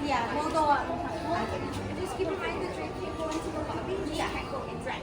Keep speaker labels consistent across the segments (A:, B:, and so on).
A: Yeah, we'll go up. Just keep in mind the drink can't go into the lobby. Yeah, can't go in. Right.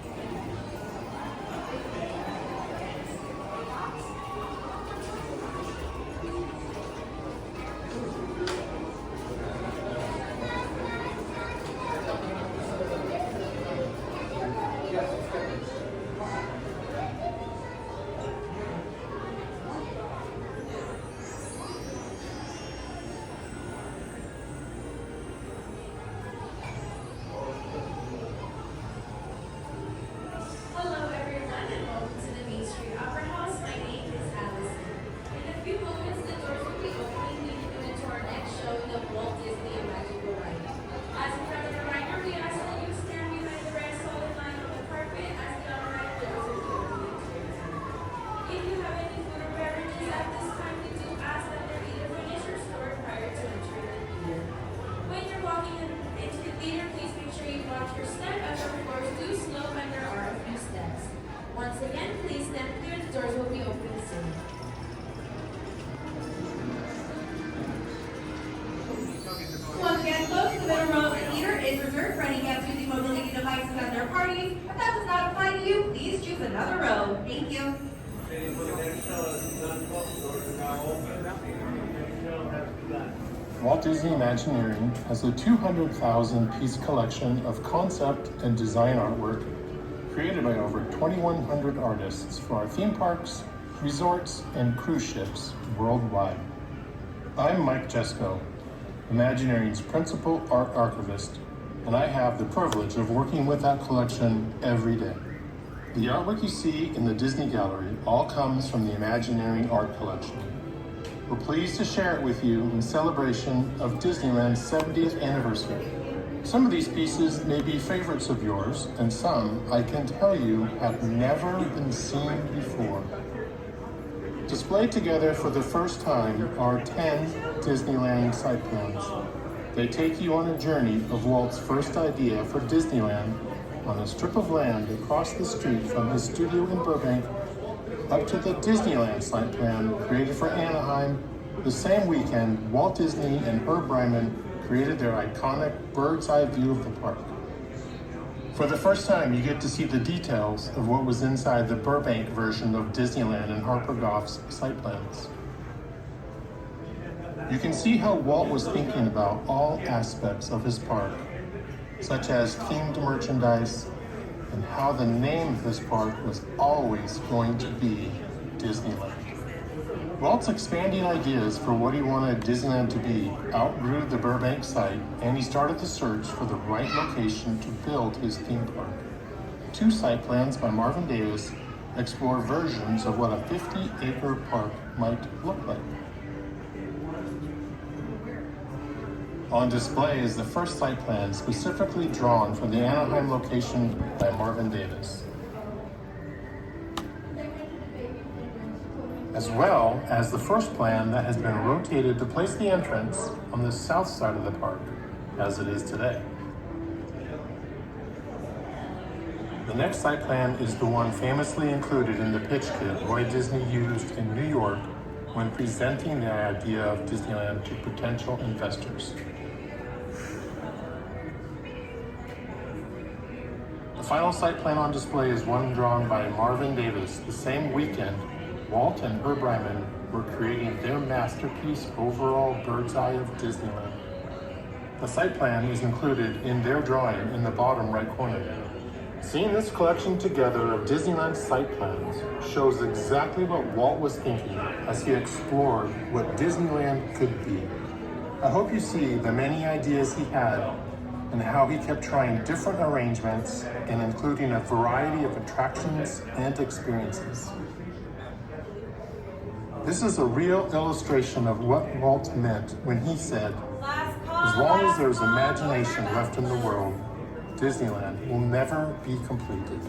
B: Walt Disney Imagineering has a 200,000-piece collection of concept and design artwork created by over 2,100 artists for our theme parks, resorts, and cruise ships worldwide. I'm Mike Jesko, Imagineering's principal art archivist, and I have the privilege of working with that collection every day. The artwork you see in the Disney Gallery all comes from the Imagineering art collection. We're pleased to share it with you in celebration of Disneyland's 70th anniversary. Some of these pieces may be favorites of yours, and some, I can tell you, have never been seen before. Displayed together for the first time are 10 Disneyland site plans. They take you on a journey of Walt's first idea for Disneyland on a strip of land across the street from his studio in Burbank up to the Disneyland site plan created for Anaheim. The same weekend, Walt Disney and Herb Ryman created their iconic bird's eye view of the park. For the first time, you get to see the details of what was inside the Burbank version of Disneyland and Harper Goff's site plans. You can see how Walt was thinking about all aspects of his park, such as themed merchandise, and how the name of this park was always going to be Disneyland. Walt's expanding ideas for what he wanted Disneyland to be outgrew the Burbank site, and he started the search for the right location to build his theme park. 2 site plans by Marvin Davis explore versions of what a 50-acre park might look like. On display is the first site plan specifically drawn for the Anaheim location by Marvin Davis, as well as the first plan that has been rotated to place the entrance on the south side of the park, as it is today. The next site plan is the one famously included in the pitch kit Roy Disney used in New York when presenting the idea of Disneyland to potential investors. The final site plan on display is one drawn by Marvin Davis the same weekend Walt and Herb Ryman were creating their masterpiece overall bird's eye of Disneyland. The site plan is included in their drawing in the bottom right corner. Seeing this collection together of Disneyland site plans shows exactly what Walt was thinking as he explored what Disneyland could be. I hope you see the many ideas he had and how he kept trying different arrangements and including a variety of attractions and experiences. This is a real illustration of what Walt meant when he said, "As long as there's imagination left in the world, Disneyland will never be completed."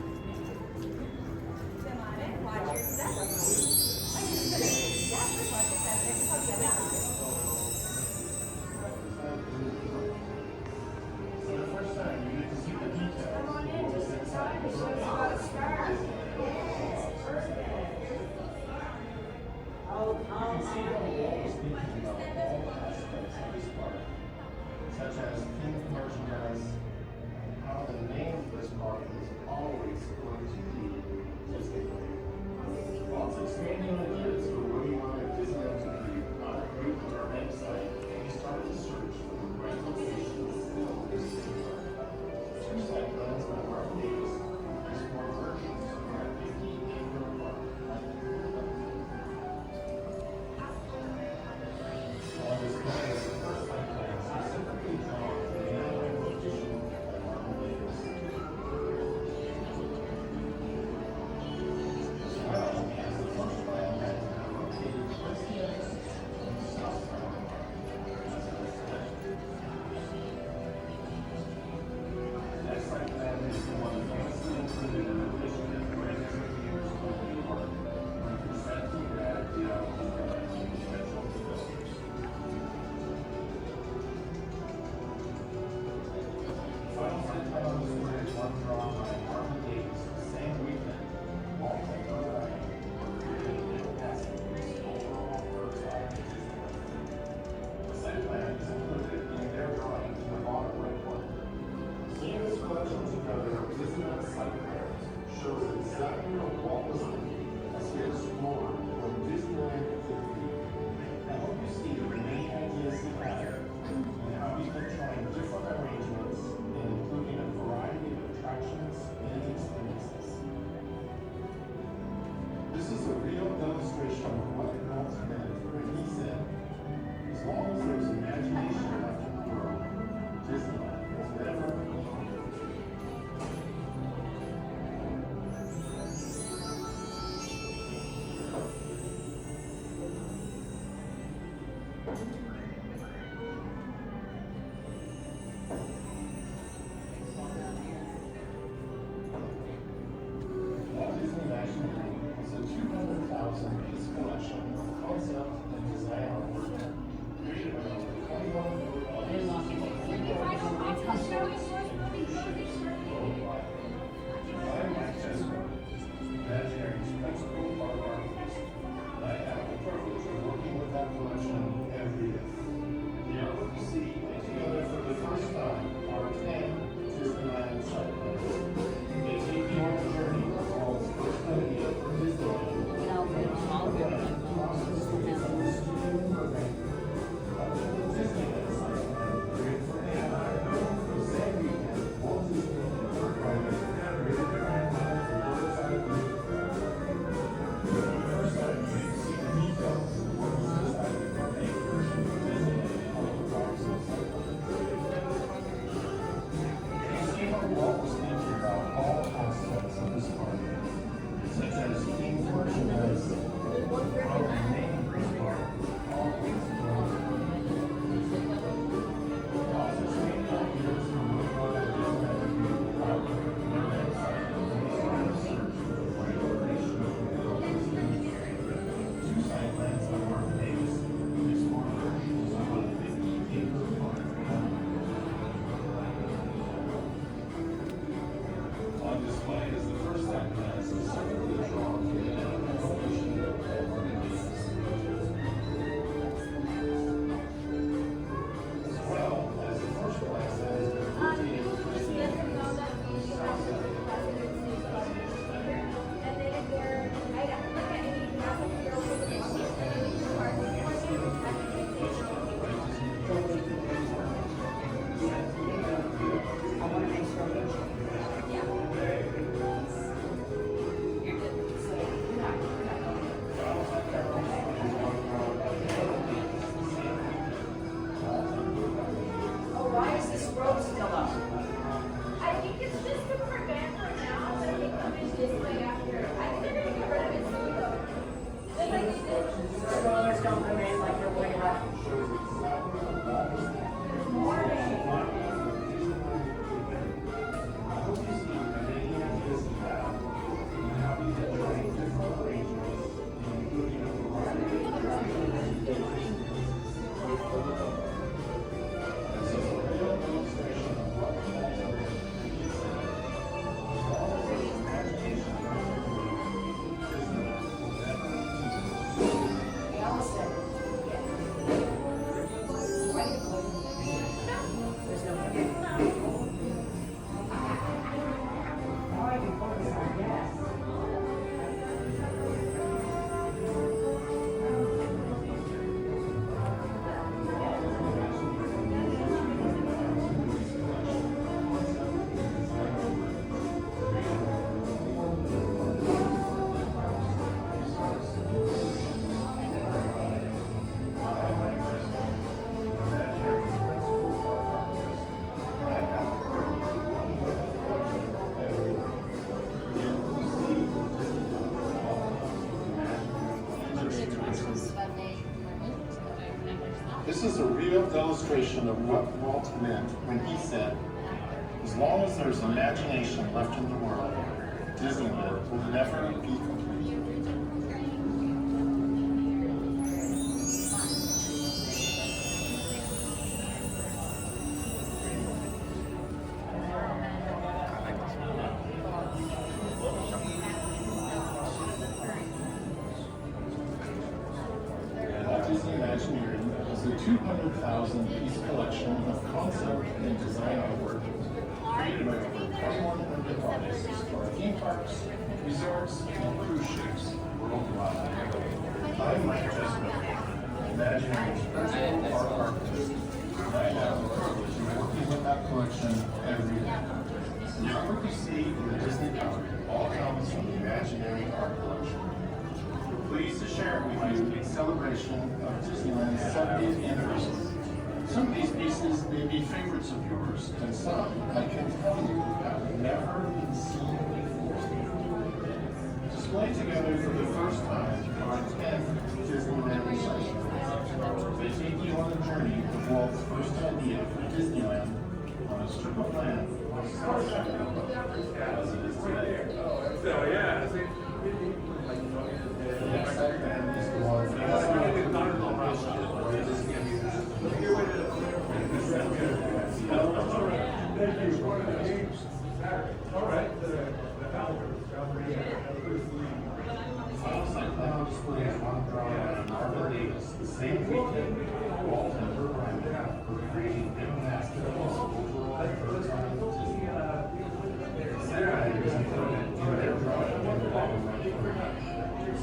B: This is a real illustration of what Walt meant when he said, "As long as there's imagination left in the world, Disneyland will never be complete." Walt Disney Imagineering is a 200,000-piece collection of concept and design artwork created by over 2,100 artists for theme parks, resorts, and cruise ships worldwide. I'm Mike Jessup, Imagineering's principal art architect, and I have the privilege of working with that collection every day. The artwork you see in the Disney Gallery all comes from the Imagineering art collection. We're pleased to share with you a celebration of Disneyland's 70th anniversary. Some of these pieces may be favorites of yours, and some, I can tell you, have never been seen before. Displayed together for the first time are 10 Disneyland recyclers. They take you on a journey of Walt's first idea for Disneyland on a strip of land on South Side as it is today.
C: So yeah.
B: The next segment is the one famously final site plan display is one drawn by Marvin Davis. The same weekend, Walt and her brand were creating international overall bird's eye Disney. The site is included in their drawing on the bottom right corner.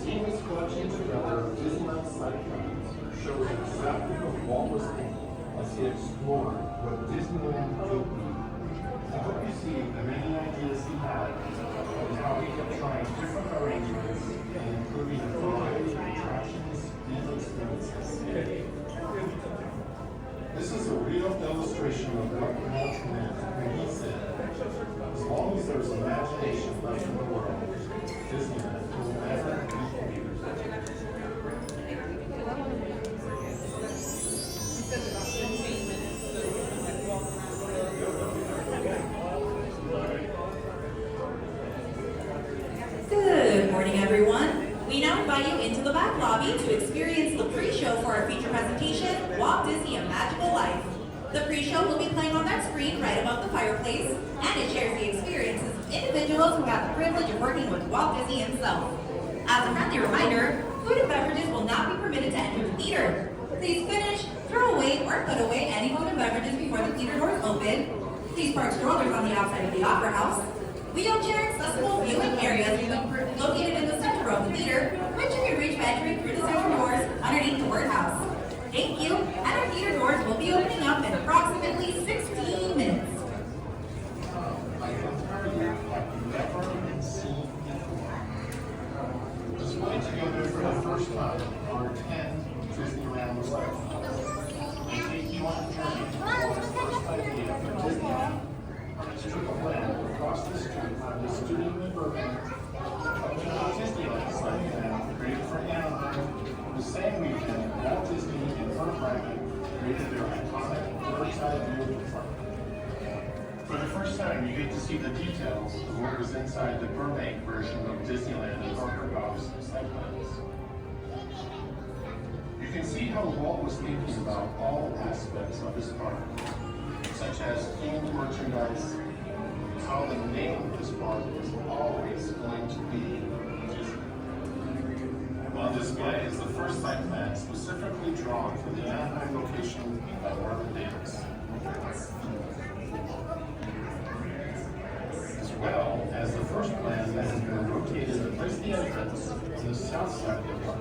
B: Seeing this collection together of Disneyland site plans shows exactly what Walt was thinking as he explored what Disneyland could be. I hope you see the many ideas he had and how he kept trying different arrangements and improving a variety of attractions and experiences. This is a real illustration of what Walt meant when he said, "As long as there's imagination left in the world, Disneyland will never be complete."
D: Good morning, everyone. We now invite you into the back lobby to experience the pre-show for our feature presentation, Walt Disney: A Magical Life. The pre-show will be playing on that screen right above the fireplace, and it shares the experiences of individuals who have the privilege of working with Walt Disney himself. As a friendly reminder, food and beverages will not be permitted to enter the theater. Please finish, throw away, or put away any food and beverages before the theater doors open. Please park strollers on the outside of the Opera House. Wheelchair accessible viewing areas will be located in the center of the theater, which you can reach by entering through the central doors underneath the Word House. Thank you, and our theater doors will be opening up in approximately 16 minutes.
B: I can tell you, I've never been seen before. Displayed together for the first time are 10 Disneyland recyclers. They take you on a journey to Walt's first idea for Disneyland on a strip of land across the street from the studio in Burbank, up to the Disneyland site plan created for Anaheim. The same weekend, Walt Disney and her brand created their iconic bird's eye view of the park. For the first time, you get to see the details of what was inside the Burbank version of Disneyland and Parker Bob's site plans. You can see how Walt was thinking about all aspects of his park, such as themed merchandise, how the name of this park was always going to be Disney. On display is the first site plan specifically drawn for the Anaheim location by Marvin Davis, as well as the first plan that has been rotated to place the entrance on the south side of the park,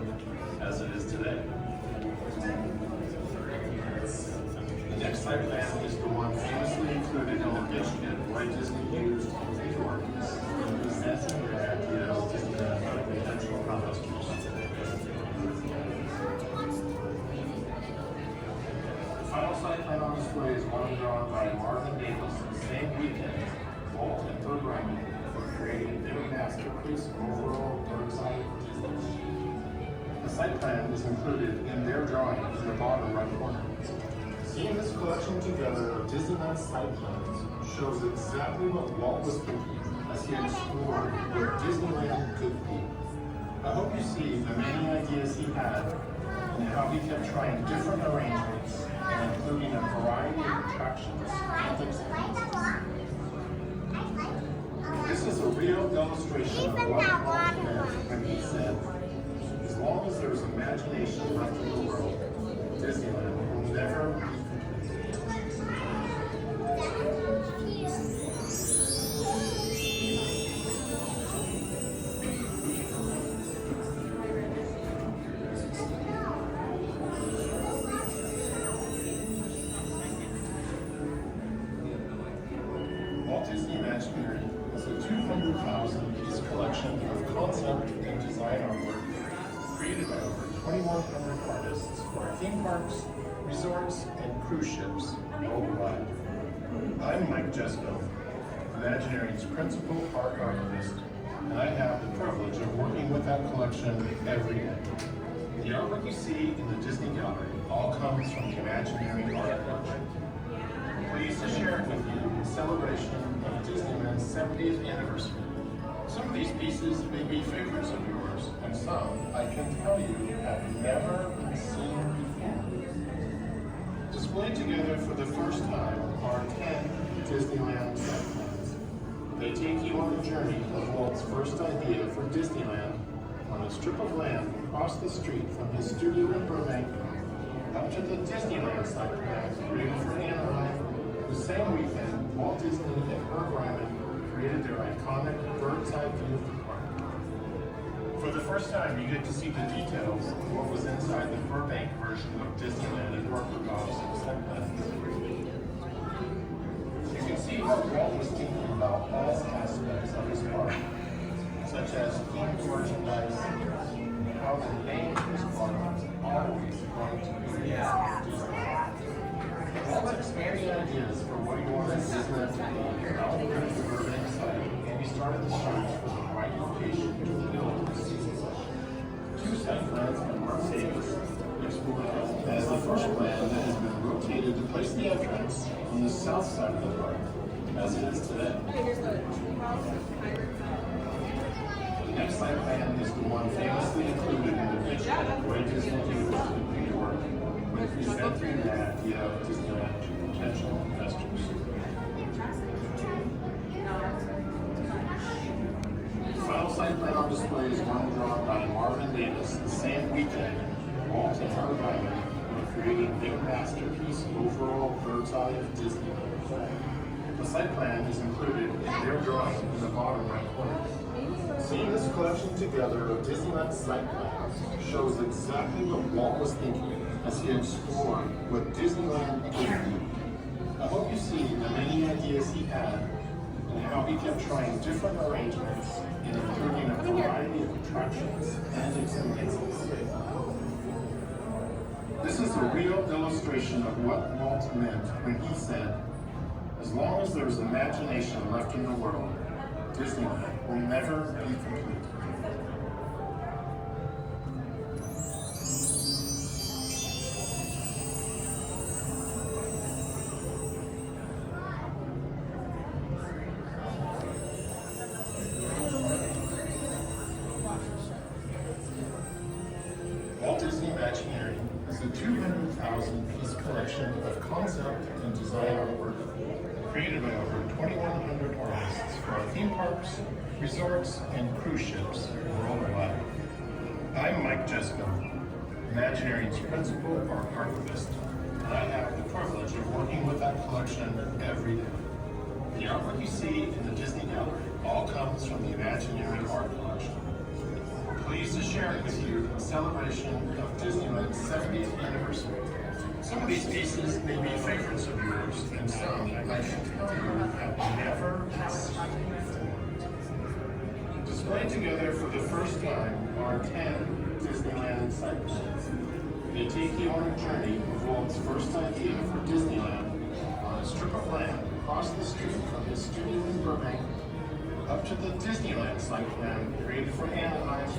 B: as it is today. The next site plan is the one famously included in the pitch kit Walt Disney used with his organs in presenting their ideas to the potential customers. The final site plan on display is one drawn by Marvin Davis the same weekend. Walt and her brand were creating their masterpiece of overall bird's eye Disney. The site plan is included in their drawing in the bottom right corner. collection together of Disneyland site plans shows exactly what Walt was thinking as he explored what Disneyland could be. I hope you see the many ideas he had and how he kept trying different arrangements and including a variety of attractions and experiences. This is a real illustration of what Walt meant when he said, as long as there's imagination left in the world, Disneyland will never be Walt Disney Imagineering is a 200,000-piece collection of concept and design artwork created by over 2,100 artists for our theme parks, resorts, and cruise ships worldwide. I'm Mike Jesco, Imagineering's principal art archivist, and I have the privilege of working with that collection every day. The artwork you see in the Disney Gallery all comes from the Imagineering art collection. Pleased to share it with you in celebration of Disneyland's 70th anniversary. Some of these pieces may be favorites of yours, and some, I can tell you, have never been seen before. Displayed together for the first time are 10 Disneyland site plans. They take you on a journey of Walt's first idea for Disneyland on a strip of land across the street from his studio in Burbank up to the Disneyland site plan created for Anaheim. The same weekend, Walt Disney and Herb Ryman created their iconic bird's eye view of the park. For the first time, you get to see the details of what was inside the Burbank version of Disneyland and Orthodox site plans. You can see how Walt was thinking about all aspects of his park, such as themed merchandise, and how the name of his park was always going to be Disneyland. Walt expanded ideas for what he wanted Disneyland to be out of the Burbank site, and he started the search for the right location to build the season site. Two site plans have been explored as the first plan that has been rotated to place the entrance on the south side of the park, as it is today. The next site plan is the one famously included in the picture of Walt Disney in New York, when presenting the idea of Disneyland to potential investors. The final site plan on display is one drawn by Marvin Davis the same weekend. Walt and Herb Ryman were creating their masterpiece overall bird's eye of Disneyland. The site plan is included in their drawing in the bottom right corner. Seeing this collection together of Disneyland site plans shows exactly what Walt was thinking as he explored what Disneyland could be. I hope you see the many ideas he had and how he kept trying different arrangements and including a variety of attractions and experiences. This is a real illustration of what Walt meant when he said, as long as there's imagination left in the world, Disneyland will never be complete. Walt Disney Imagineering is a 200,000-piece collection of concept and design artwork created by over 2,100 artists for our theme parks, resorts, and cruise ships worldwide. I'm Mike Jesco, Imagineering's principal art archivist, and I have the privilege of working with that collection every day. The artwork you see in the Disney Gallery all comes from the Imagineering art collection. We're pleased to share it with you in celebration of Disneyland's 70th anniversary. Some of these pieces may be favorites of yours, and some, I can tell you, have never been seen before. Displayed together for the first time are 10 Disneyland site plans. They take you on a journey of Walt's first idea for Disneyland on a strip of land across the street from his studio in Burbank up to the Disneyland site plan created for Anaheim.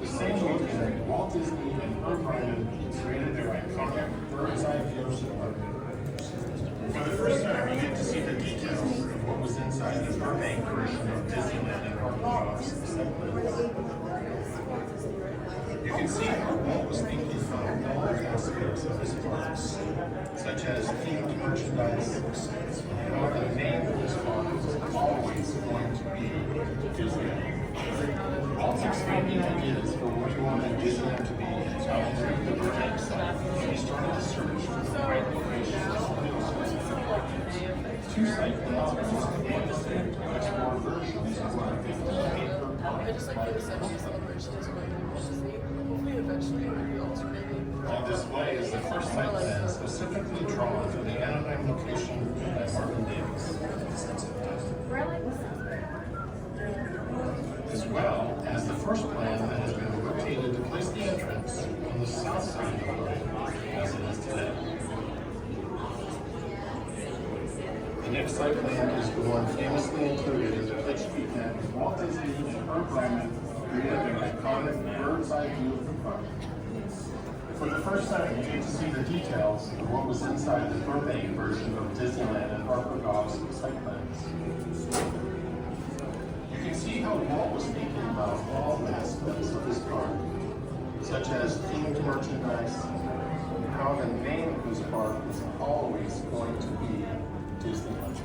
B: The same weekend, Walt Disney and Herb Ryman created their iconic bird's eye view of the park. Burbank version of Disneyland and Orthodox segments. You can see how Walt was thinking about all aspects of his parks, such as themed merchandise, and how the name of his park was always going to be Disneyland. Walt's expanding ideas for what he wanted Disneyland to be and challenging the Burbank site, and he started to search for the right location to build his. Two site plans are just combined to explore versions of what they
C: I just like the essential celebration is going to hopefully eventually it'll be alternating.
B: On display is the first site plan specifically drawn for the Anaheim location by Marvin Davis, as well as the first plan that has been rotated to place the entrance on the south side of the building as it is today. The next site plan is the one famously included in the pitch treatment with Walt Disney and Herb Ryman created their iconic bird's eye view of the park. For the first time, you get to see the details of what was inside the Burbank version of Disneyland and Harper Goff's site plans. You can see how Walt was thinking about all aspects of his park, such as themed merchandise, and how the name of his park was always going to be Disneyland.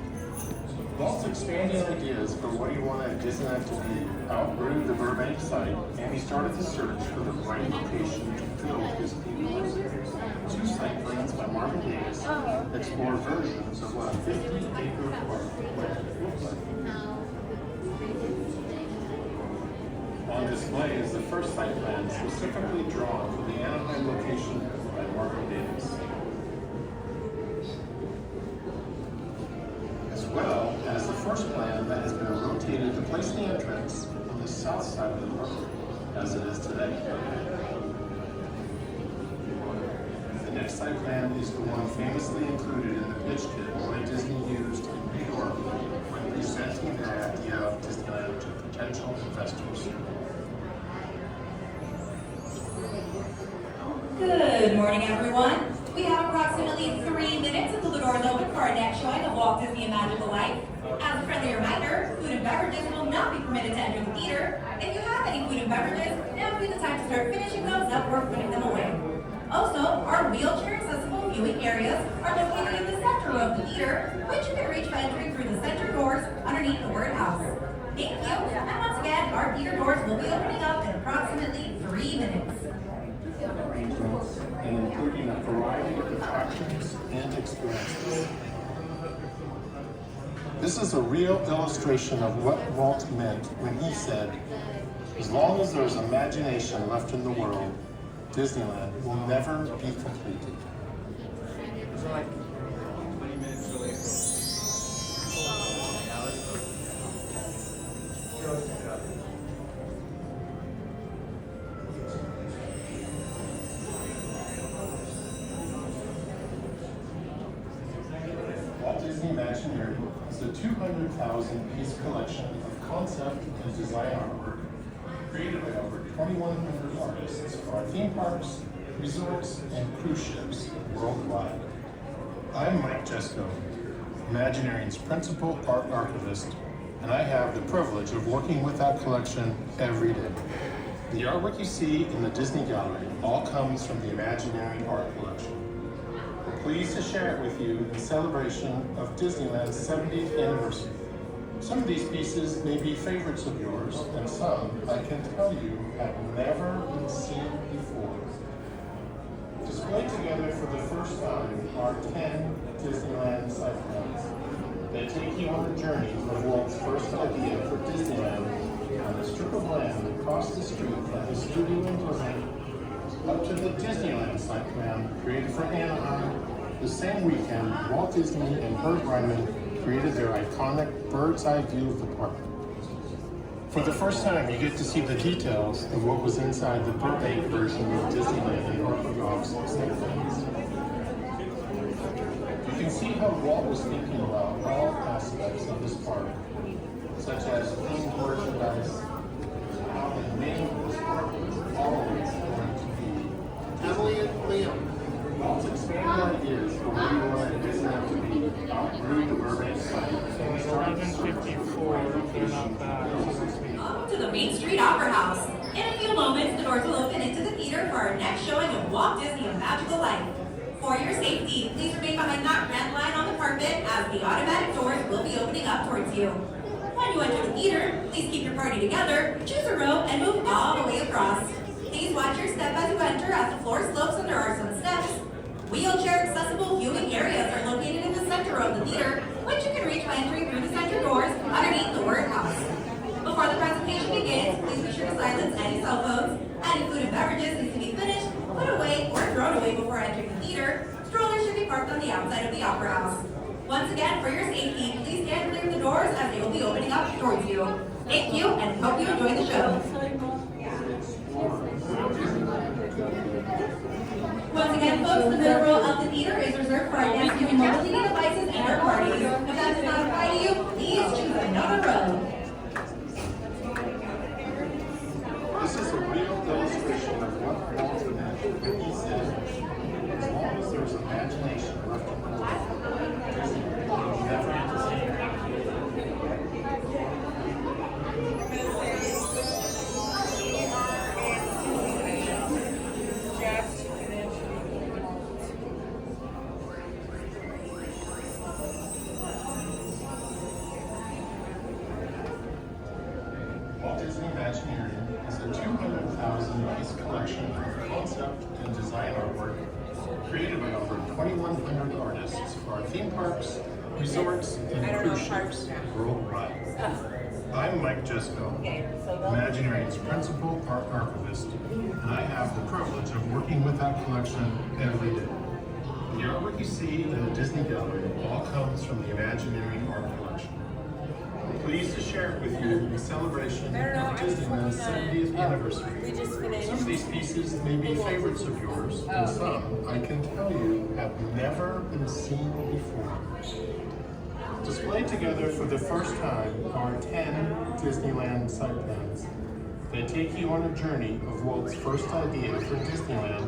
B: Walt's expanding ideas for what he wanted Disneyland to be outgrew the Burbank site, and he started to search for the right location to build his people. Two site plans by Marvin Davis explore versions of what a 50-acre park might look like. On display is the first site plan specifically drawn for the Anaheim location by Marvin Davis, as well as the first plan that has been rotated to place the entrance on the south side of the park, as it is today. The next site plan is the one famously included in the pitch kit Walt Disney used in New York when presenting the idea of Disneyland to potential investors.
D: Good morning, everyone. We have approximately 3 minutes until the doors open for our next showing of Walt Disney and Magical Life. As a friendly reminder, food and beverages will not be permitted to enter the theater. If you have any food and beverages, now would be the time to start finishing those up or putting them away. Also, our wheelchair-accessible viewing areas are located in the center of the theater, which you can reach by entering through the center doors underneath the word house. Thank you, and once again, our theater doors will be opening up in approximately 3 minutes.
B: Arrangements and including a variety of attractions and experiences. This is a real illustration of what Walt meant when he said, "As long as there is imagination left in the world, Disneyland will never be completed." Walt Disney Imagineer is a 200,000-piece collection of concept and design artwork created by over 2,100 artists for our theme parks, resorts, and cruise ships worldwide. I'm Mike Jesko, Imagineering's principal art archivist, and I have the privilege of working with that collection every day. The artwork you see in the Disney Gallery all comes from the Imagineering art collection. We're pleased to share it with you in celebration of Disneyland's 70th anniversary. Some of these pieces may be favorites of yours, and some, I can tell you, have never been seen before. Displayed together for the first time are 10 Disneyland site plans. They take you on a journey of Walt's first idea for Disneyland on a strip of land across the street from his studio in Burbank, up to the Disneyland site plan created for Anaheim. The same weekend, Walt Disney and Herb Ryman created their iconic bird's eye view of the park. For the first time, you get to see the details of what was inside the Burbank version of Disneyland and Harper Goff's site plans. You can see how Walt was thinking about all aspects of this park, such as themed merchandise, how the name of this park was always going to be Emily and Liam. Walt's expanded ideas for what he wanted Disneyland to be outgrew the Burbank site, and he started to search for the right
D: Welcome to the Main Street Opera House. In a few moments, the doors will open into the theater for our next showing of Walt Disney: A Magical Life. For your safety, please remain behind that red line on the carpet as the automatic doors will be opening up towards you. When you enter the theater, please keep your party together, choose a row, and move all the way across. Please watch your step as you enter as the floor slopes and there are some steps. Wheelchair accessible viewing areas are located in the center of the theater, which you can reach by entering through the center doors underneath the word house. Before the presentation begins, please be sure to silence any cell phones. Any food and beverages need to be finished, put away, or thrown away before entering the theater. Strollers should be parked on the outside of the Opera House. Once again, for your safety, please stand clear of the doors as they will be opening up towards you. Thank you, and hope you enjoy the show. Once again, folks, the middle row of the theater is reserved for our guests using mobility devices and our parties. If that does not apply to you, please choose another row.
B: This is a real illustration of what Walt imagined when he said, as long as there's imagination left in the world, Disney will never disappear. Walt Disney Imagineering is a 200,000-piece collection of concept and design artwork created by over 2,100 artists for our theme parks, resorts, and cruise ships worldwide. I'm Mike Jesco, Imagineering's principal art archivist, and I have the privilege of working with that collection every day. The artwork you see in the Disney Gallery all comes from the Imagineering art collection. I'm pleased to share it with you in celebration of Disneyland's 70th anniversary. Some of these pieces may be favorites of yours, and some, I can tell you, have never been seen before. Displayed together for the first time are 10 Disneyland site plans. They take you on a journey of Walt's first idea for Disneyland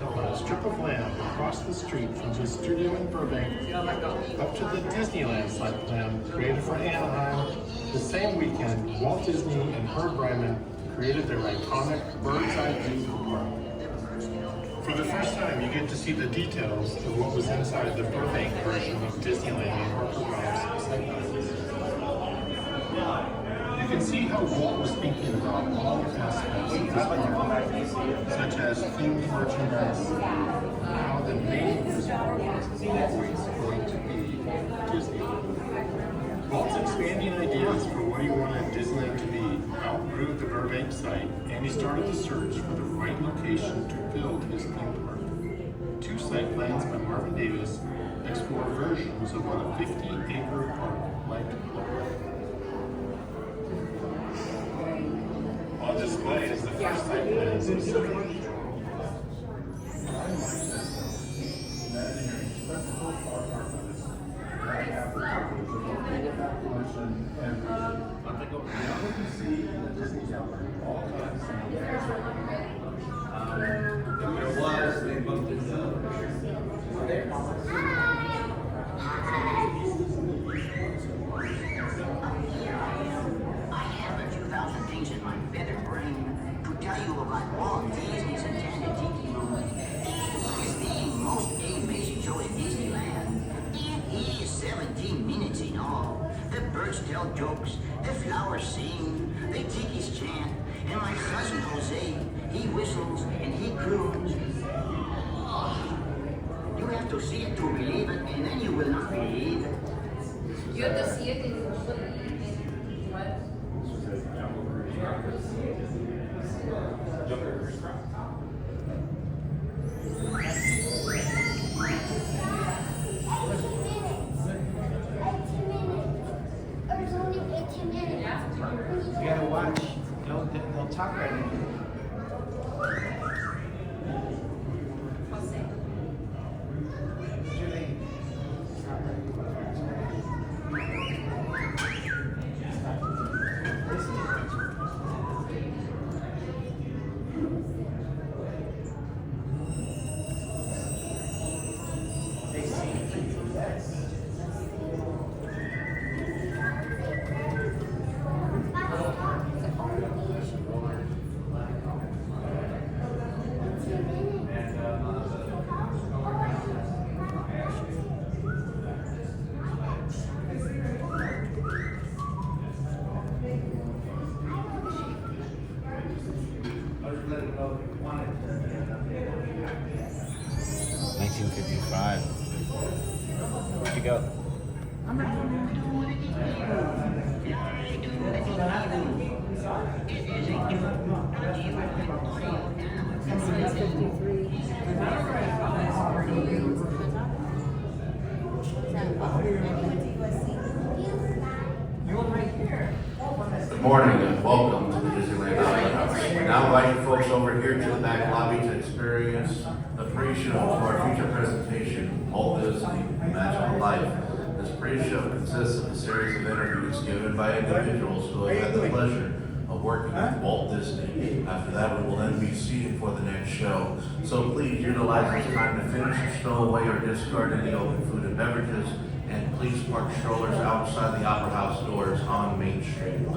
B: on a strip of land across the street from his studio in Burbank up to the Disneyland site plan created for Anaheim. The same weekend, Walt Disney and Herb Ryman created their iconic bird's eye view park. For the first time, you get to see the details of what was inside the Burbank version of Disneyland and Harper Drive's site plan. You can see how Walt was thinking about all aspects of this park, such as themed merchandise, and how the main resort was always going to be Disney. Walt's expanding ideas for what he wanted Disneyland to be outgrew the Burbank site, and he started the search for the right location to build his theme park. 2 site plans by Marvin Davis explore versions of what a 50-acre park might look like. On display is the first site plan specifically drawn. I'm Mike Jesco, Imagineering's principal art archivist, and I have the privilege of working with that collection every day. What you see in the Disney Gallery all comes from the
E: There was, they bumped it up.
F: I have a few thousand things in my feather brain to tell you about Walt Disney's Enchanted Tiki Room. It is the most amazing show in Disneyland. It is 17 minutes in all. The birds tell jokes, the flowers sing, the tikis chant, and my cousin Jose, he whistles and he croons. You have to see it to believe it, and then you will not believe it.
C: You have to see it in what?
E: You gotta watch. They'll talk right now. What's your name? to go.
G: Good morning and welcome to the Disneyland Opera House. We now invite you folks over here to the back lobby to experience the pre-show to our feature presentation, Walt Disney, Magical Life. This pre-show consists of a series of interviews given by individuals who have had the pleasure of working with Walt Disney. After that, we will then be seated for the next show. So please utilize this time to finish your stowaway or discard any open food and beverages, and please park strollers outside the Opera House doors on Main Street.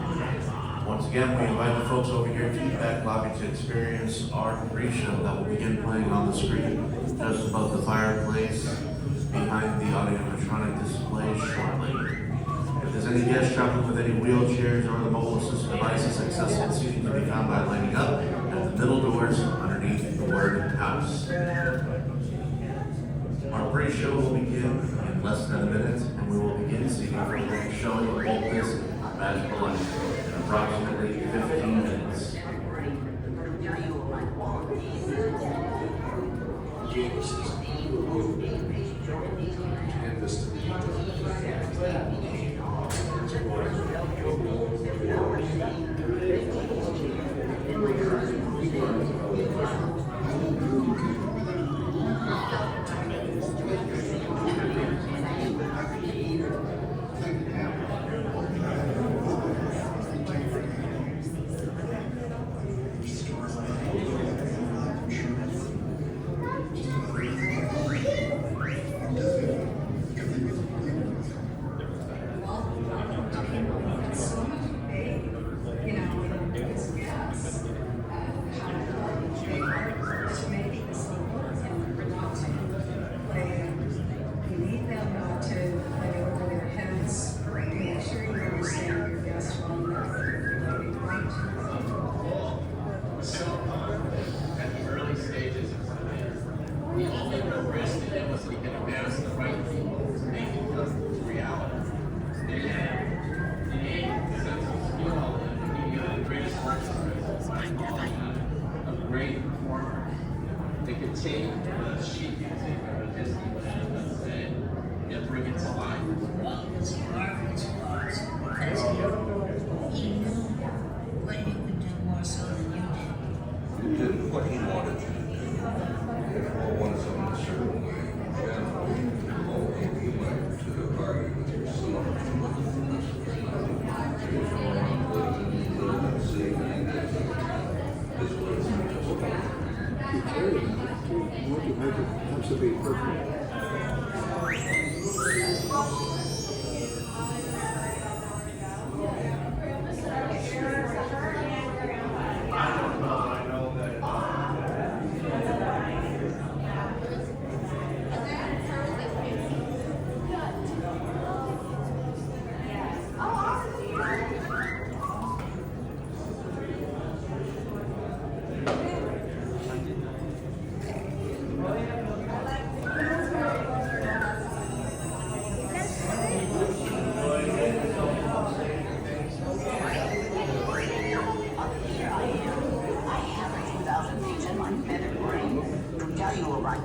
G: Once again, we invite the folks over here to the back lobby to experience our pre-show that will begin playing on the screen just above the fireplace behind the audio-animatronic display shortly. If there's any guests traveling with any wheelchairs or the mobile assisted devices, accessible seating can be found by lining up at the middle doors underneath the word house. Our pre-show will begin in less than a minute, and we will begin seating for the next showing of Walt Disney, Magical Life, in approximately 15 minutes.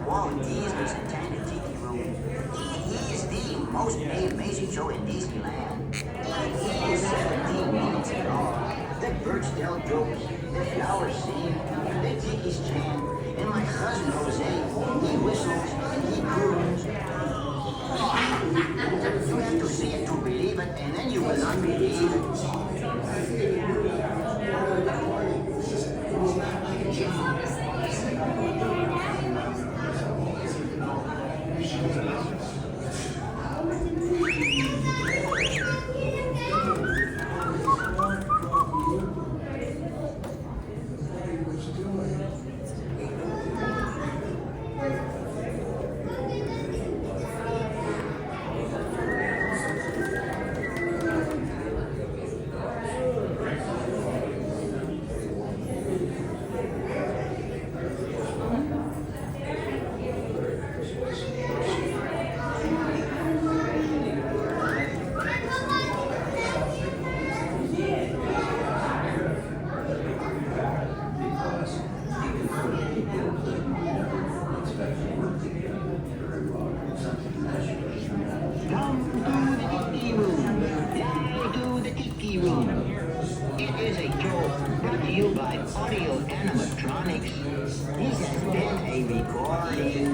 F: Walt Disney's enchanted tiki room. It is the most amazing show in Disneyland. It is 17 minutes long. The birds tell jokes, the flowers sing, the tikis chant, and my cousin Jose, he whistles and he croons. You have to see it to believe it, and then you will not believe it. Come to the Tiki Room. Down to the Tiki Room. It is a joke brought to you by audio-animatronics. This has been a recording.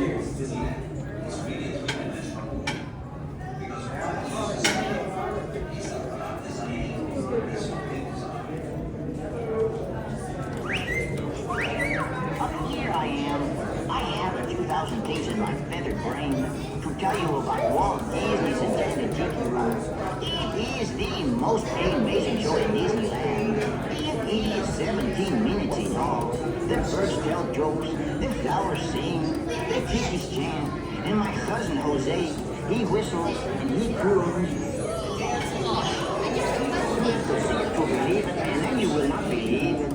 F: Up here I am. I have a few thousand things in my feathered brain to tell you about Walt Disney's enchanted tiki room. It is the most amazing show in Disneyland. It is 17 minutes in all. The birds tell jokes, the flowers sing, the tikis chant, and my cousin Jose, he whistles and he croons. It's awesome. You have to see it to believe it, and then you will not believe it.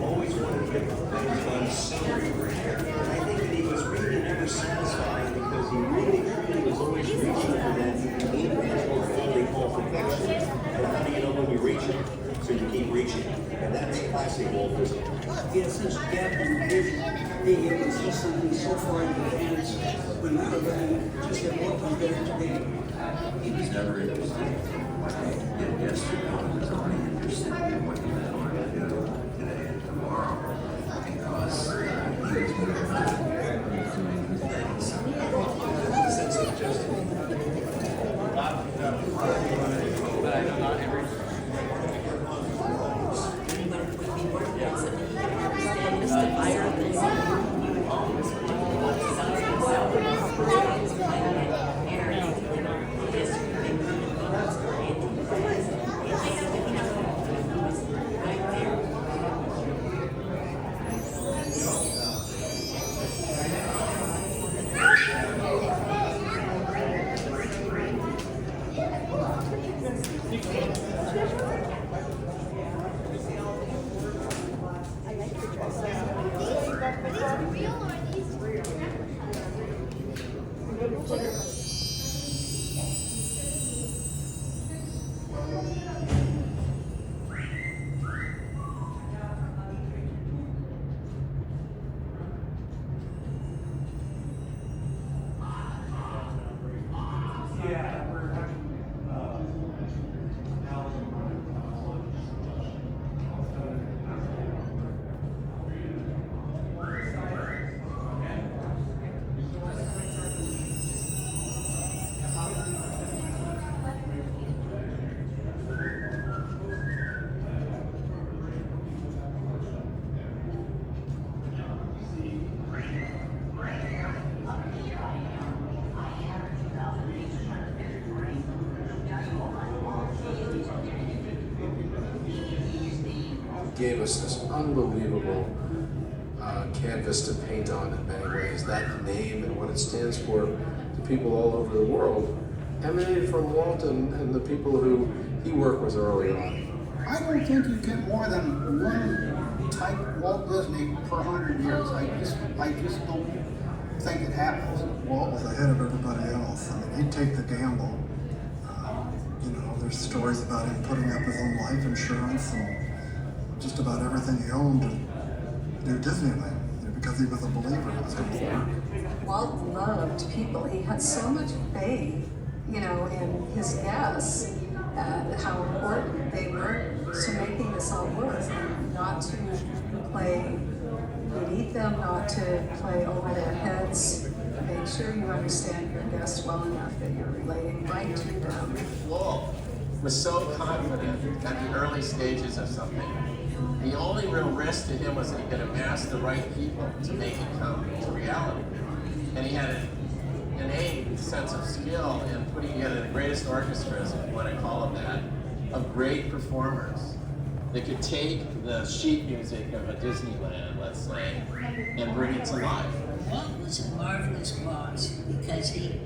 H: Always wanted to get things done sooner. And I think that he was really never satisfied because he really was always reaching for that individual thing they call perfection. And how do you know when you reach it? So you keep reaching. And that's classic Walt Disney.
I: He had such depth and vision, being able to see something so far in advance when we were living just at what we did today.
J: He was never interested in yesterday. He was only interested in what he was going to do today and tomorrow, because he was moving things.
H: Sense of justice.
E: But I know not every.
K: Gave us this unbelievable canvas to paint on in many ways. That name and what it stands for to people all over the world emanated from Walt and the people who he worked with early on.
L: I don't think you get more than one type Walt Disney per 100 years. I just don't think it happens.
M: Walt was ahead of everybody else. I mean, he'd take the gamble. There's stories about him putting up his own life insurance and just about everything he owned to do Disneyland, because he was a believer it was going to work.
N: Walt loved people. He had so much faith, in his guests, how important they were to making this all work, not to play beneath them, not to play over their heads. Make sure you understand your guests well enough that you're relating right to them.
O: Walt was so confident at the early stages of something. The only real risk to him was that he could amass the right people to make it come to reality. And he had an innate sense of skill in putting together the greatest orchestras, if you want to call them that, of great performers that could take the sheet music of a Disneyland, let's say, and bring it to life.
P: Walt was a marvelous boss because he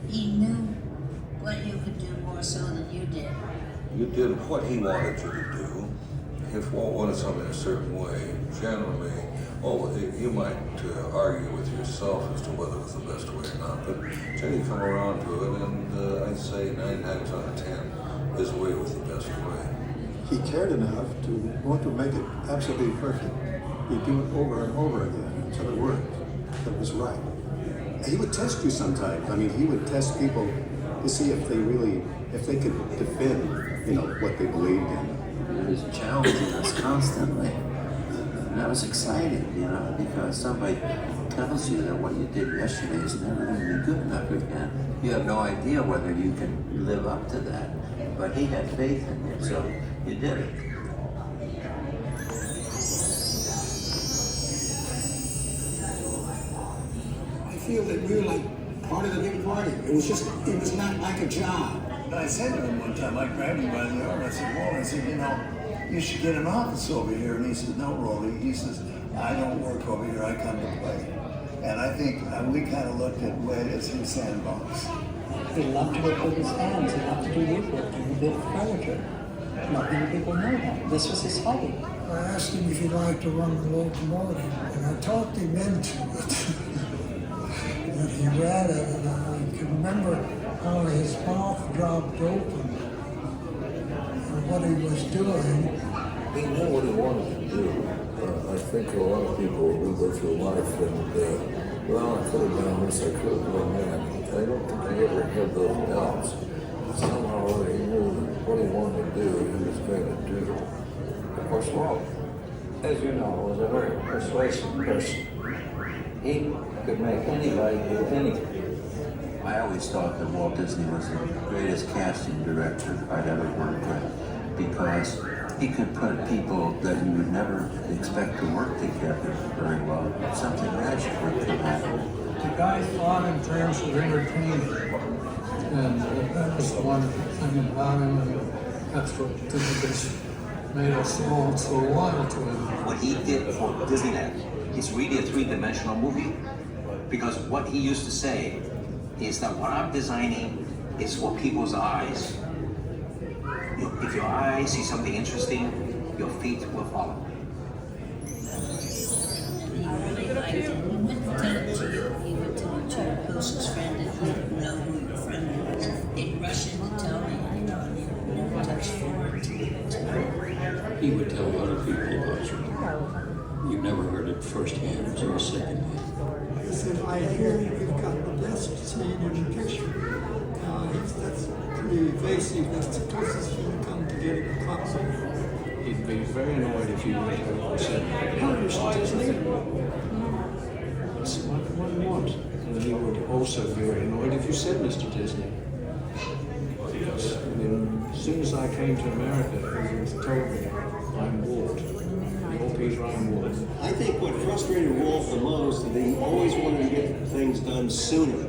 P: knew what you could do more so than you did.
J: You did what he wanted you to do. If Walt wanted something a certain way, generally, you might argue with yourself as to whether it was the best way or not, but generally you come around to it, and I'd say 9 times out of 10, his way was the best way.
M: He cared enough to want to make it absolutely perfect. He'd do it over and over again.
Q: to the word that was right. And he would test you sometimes. I mean, he would test people to see if they could defend, you know, what they believed in.
R: He was challenging us constantly. And I was excited, you know, because somebody tells you that what you did yesterday is never going to be good enough again. You have no idea whether you can live up to that. But he had faith in you, so you did it.
I: I feel that we were like part of the big party. It was not like a job.
S: And I said to him one time, I grabbed him by the arm, I said, Walt, I said, you know, you should get an office over here. And he said, no, Rolly. He says, I don't work over here, I come to play. And I think we kind of looked at Wade as his sandbox.
T: He loved to work with his hands, he loved to do woodworking, he built furniture. Not many people know that. This was his hobby.
U: I asked him if he'd like to run the locomotive, and I talked him into it. That he read it, and I can remember how his mouth dropped open and what he was doing.
J: He knew what he wanted to do. I think a lot of people who go through life and, well, I could have done this, I could have done that. I don't think he ever had those doubts. Somehow or other, he knew that what he wanted to do, he was going to do.
V: Of course, Walt, as you know, was a very persuasive person. He could make anybody do anything.
R: I always thought that Walt Disney was the greatest casting director I'd ever worked with, because he could put people that you would never expect to work together very well. Something magical could happen.
U: The guy thought in terms of entertaining, and that was the one thing about him, and that's what made us all so loyal to him.
W: What he did for Disneyland is really a three-dimensional movie, because what he used to say is that what I'm designing is for people's eyes. If your eyes see something interesting, your feet will follow.
P: He really liked it. He wouldn't tell it to you. He would tell it to your closest friend that didn't know who your friend was. They'd rush in to tell me, you know, and he never touched forward to it.
X: He would tell other people about you. You never heard it firsthand or secondhand.
U: He said, I hear you've got the best scene in the picture. That's pretty evasive. That's the closest you can come to getting a compliment.
K: He'd be very annoyed if you went over and said, "How Mr. Disney?" That's what he wants. And he would also be very annoyed if you said Mr. Disney. Because as soon as I came to America, he was told me, I'm Walt. I hope he's I'm Walt.
H: I think what frustrated Walt the most is that he always wanted to get things done sooner.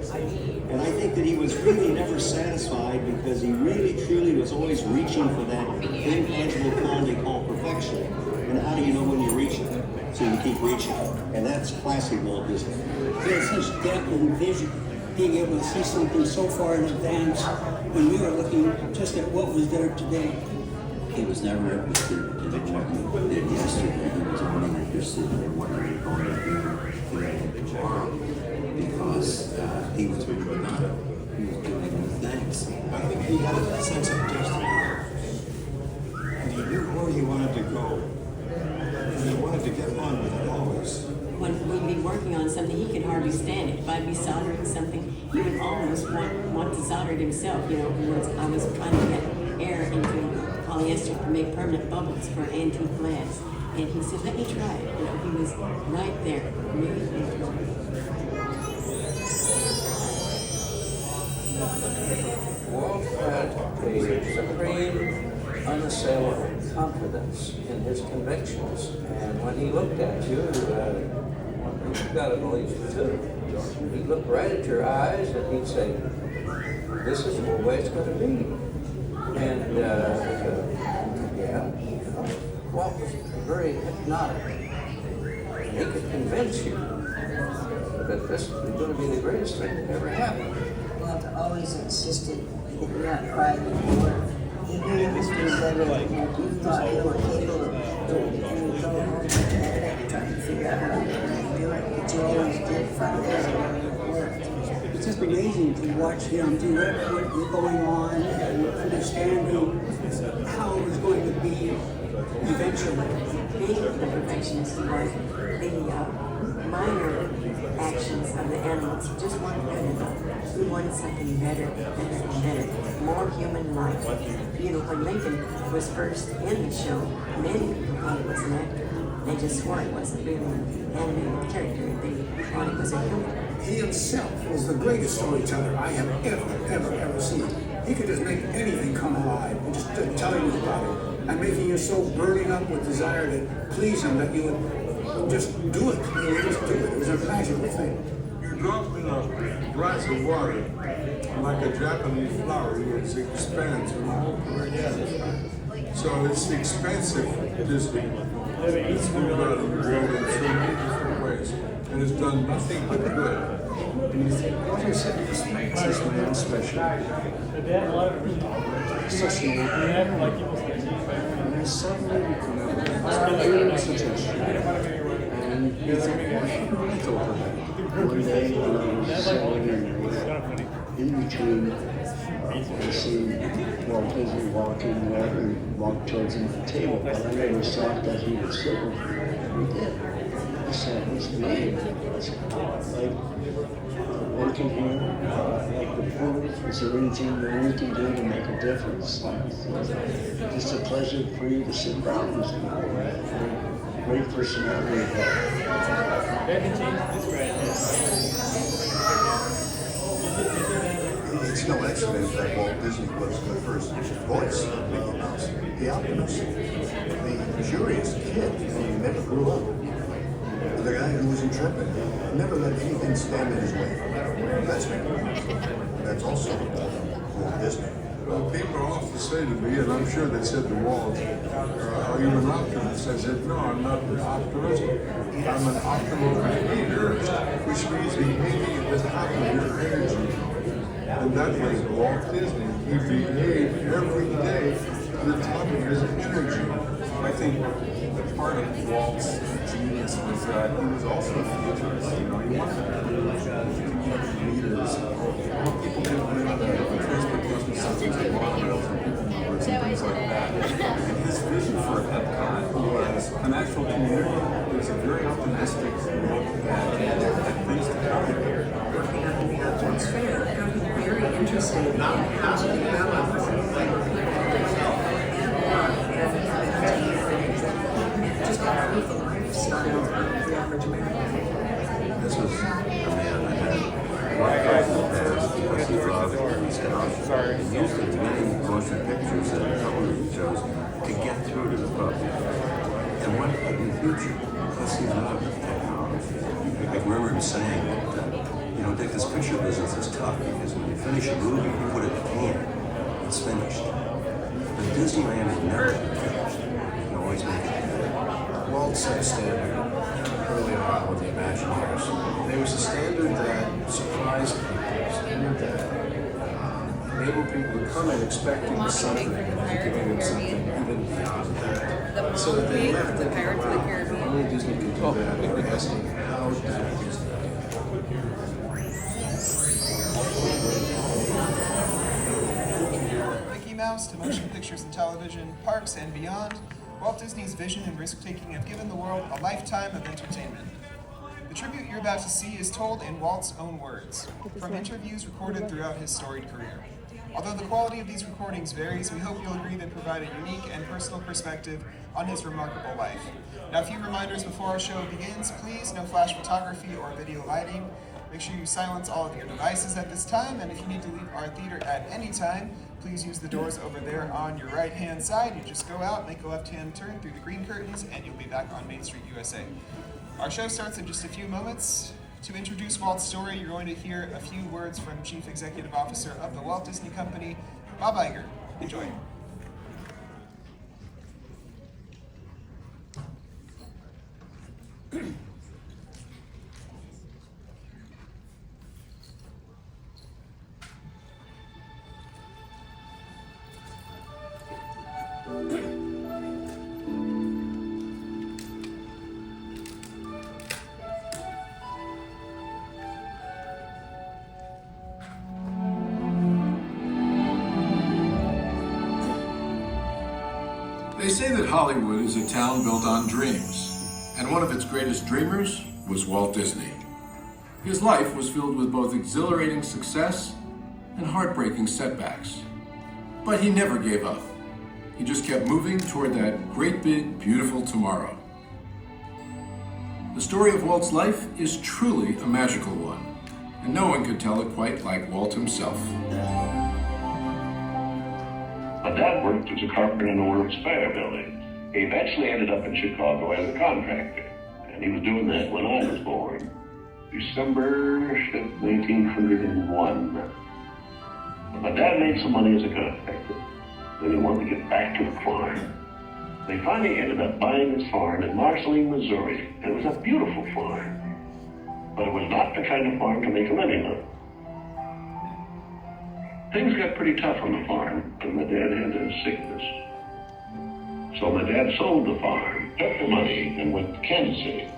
H: And I think that he was really never satisfied because he really, truly was always reaching for that intangible quality called perfection. And how do you know when you're reaching it? So you keep reaching. And that's classic Walt Disney.
I: There's such depth and vision, being able to see something so far in advance when we were looking just at what was there today.
R: He was never interested in what you did yesterday. He was only interested in what you were going to do today and tomorrow, because he was moving on. He was doing new things.
I: I think he had a sense of destiny. And he knew where he wanted to go. And he wanted to get on with it always.
Y: When we'd be working on something, he could hardly stand it. If I'd be soldering something, he would almost want to solder it himself. You know, I was trying to get air into polyester to make permanent bubbles for antique glass. And he said, let me try it. You know, he was right there, really interested.
V: Walt had a supreme, unassailable confidence in his convictions. And when he looked at you, you've got to believe it too. He'd look right at your eyes and he'd say, this is the way it's going to be. And Walt was very hypnotic. He could convince you that this was going to be the greatest thing that ever happened.
P: Walt always insisted that you not cry anymore. He knew he was doing better than you thought you were capable of doing. And you go home and try to figure out how you're going to do it, but you always did from there and it worked.
I: It's just amazing to watch him direct what was going on and understanding how it was going to be eventually.
Y: Being the perfectionist he was, minor actions of the animals just weren't good enough. We wanted something better, better, and better. More human-like. You know, when Lincoln was first in the show, many people thought it was an actor. They just swore it wasn't really an animated character. They thought it was a human.
A: He himself was the greatest storyteller I have ever seen. He could just make anything come alive and just tell you about it and making you so burning up with desire to please him that you would just do it. You would just do it. It was a magical thing.
B: You drop in a glass of water, like a Japanese flower, it expands in the whole place. So it's expensive, Disney. It's been about in so many different ways, and it's done nothing but good.
A: And you think, what is it that makes this man special? And then suddenly you come out with a dream suggestion. And you think, why should I go for that? One day when I was selling in between, I see Walt Disney walking there and walked towards him at the table, but I never thought that he would sit with me. He did. I said, what's the name? Like, working here, like the pool, is there anything that we can do to make a difference? Just a pleasure for you to sit down with me. Great personality.
Q: It's no accident that Walt Disney was the first voice of Mickey Mouse, the optimist, the curious kid who never grew up, the guy who was intrepid, never let anything stand in his way. That's Mickey Mouse. That's also Walt Disney.
B: Well, people often say to me, and I'm sure they said to Walt, are you an optimist? I said, no, I'm not an optimist. I'm an optimal behaviorist, which means behaving at the top of your energy. And that was Walt Disney. He behaved every day to the top of his energy.
C: I think the part of Walt's genius was that he was also a futurist. You know, he wanted to community leaders. People didn't live in the transportation systems and monorails and people movers and things like that. And his vision for Epcot was an actual community. It was a very optimistic look at things to come here.
N: It's fair. It got me very interested in how to develop and just improve the lifestyle of the average American.
R: This was a man that had worked out in the past because he loved these jobs and used the many motion pictures and television shows to get through to the public. And what in the future, because he loved technology. I remember him saying that, you know, Dick, this picture business is tough because when you finish a movie, you put it in the can, it's finished. But Disneyland is never finished. You can always make it better.
K: Walt set a standard early on with the Imagineers. There was a standard that surprised people, a standard that enabled people to come in expecting something and giving them something even beyond that. So that they left thinking, wow, only Disney could do that, or asking how did Disney.
D: Mickey Mouse to motion pictures and television, parks and beyond, Walt Disney's vision and risk-taking have given the world a lifetime of entertainment. The tribute you're about to see is told in Walt's own words, from interviews recorded throughout his storied career. Although the quality of these recordings varies, we hope you'll agree they provide a unique and personal perspective on his remarkable life. Now, a few reminders before our show begins. Please, no flash photography or video lighting. Make sure you silence all of your devices at this time, and if you need to leave our theater at any time, please use the doors over there on your right-hand side. You just go out, make a left-hand turn through the green curtains, and you'll be back on Main Street, USA. Our show starts in just a few moments. To introduce Walt's story, you're going to hear a few words from Chief Executive Officer of the Walt Disney Company, Bob Iger. Enjoy.
G: They say that Hollywood is a town built on dreams, and one of its greatest dreamers
E: was Walt Disney. His life was filled with both exhilarating success and heartbreaking setbacks. But he never gave up. He just kept moving toward that great big, beautiful tomorrow. The story of Walt's life is truly a magical one, and no one could tell it quite like Walt himself.
F: My dad worked as a carpenter in the World's Fair building. He eventually ended up in Chicago as a contractor, and he was doing that when I was born, December 1901. My dad made some money as a contractor, then he wanted to get back to the farm. They finally ended up buying this farm in Marceline, Missouri, and it was a beautiful farm, but it was not the kind of farm to make a living on. Things got pretty tough on the farm, and my dad had a sickness. So my dad sold the farm, took the money, and went to Kansas City.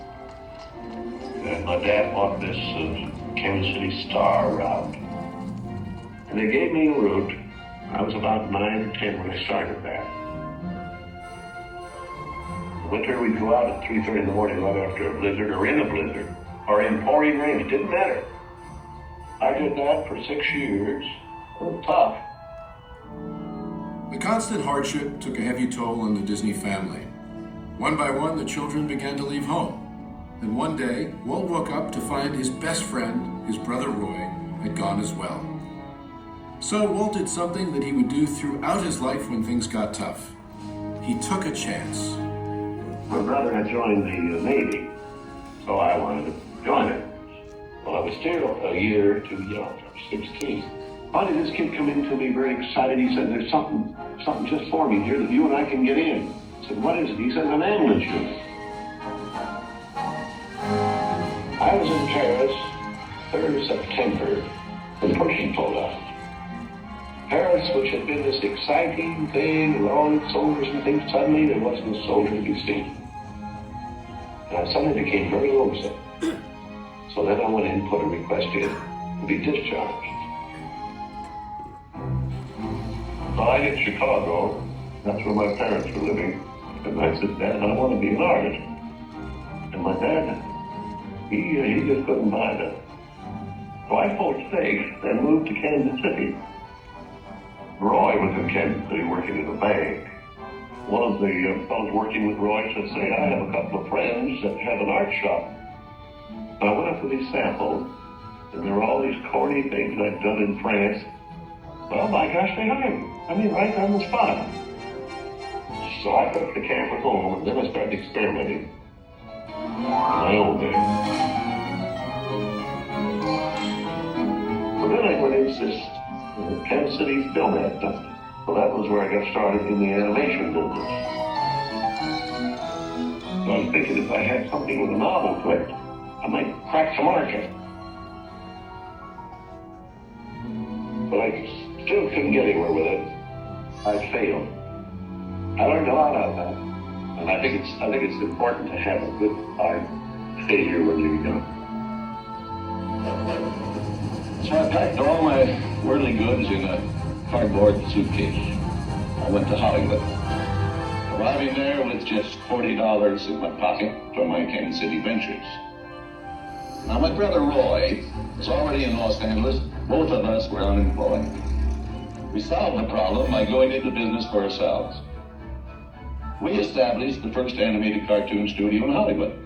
F: And my dad bought this Kansas City Star route. And they gave me a route. I was about 9 or 10 when I started that. In winter, we'd go out at 3:30 in the morning right after a blizzard, or in a blizzard, or in pouring rain. It didn't matter. I did that for 6 years. It was tough.
E: The constant hardship took a heavy toll on the Disney family. One by one, the children began to leave home. And one day, Walt woke up to find his best friend, his brother Roy, had gone as well. So Walt did something that he would do throughout his life when things got tough. He took a chance.
F: My brother had joined the Navy, so I wanted to join it. Well, I was still a year too young. I was 16. Finally, this kid come in to me very excited. He said, "There's something just forming here that you and I can get in." I said, "What is it?" He said, "An ambulance unit." I was in Paris, 3rd of September, when Pershing pulled out. Paris, which had been this exciting thing with all its soldiers and things, suddenly there wasn't a soldier to be seen. And I suddenly became very lonesome. So then I went in and put a request in to be discharged. So I hit Chicago, that's where my parents were living, and I said, "Dad, I want to be an artist." And my dad, he just couldn't buy that. So I pulled stakes and moved to Kansas City. Roy was in Kansas City working in a bank. One of the fellows working with Roy said, "Say, I have a couple of friends that have an art shop." And I went up to these samples, and there were all these corny things I'd done in France. Well, my gosh, they hired me. I mean, right on the spot. So I took the camera home, and then I started experimenting in my own way. So then I went into this Kansas City Film Ad Company. So that was where I got started in the animation business. So I was thinking if I had something with a novel to it, I might crack the market. But I still couldn't get anywhere with it. I failed. I learned a lot out of that. And I think it's important to have a good art failure when you're young. So I packed all my worldly goods in a cardboard suitcase. I went to Hollywood, arriving there with just $40 in my pocket from my Kansas City ventures. Now my brother Roy was already in Los Angeles. Both of us were unemployed. We solved the problem by going into business for ourselves. We established the first animated cartoon studio in Hollywood.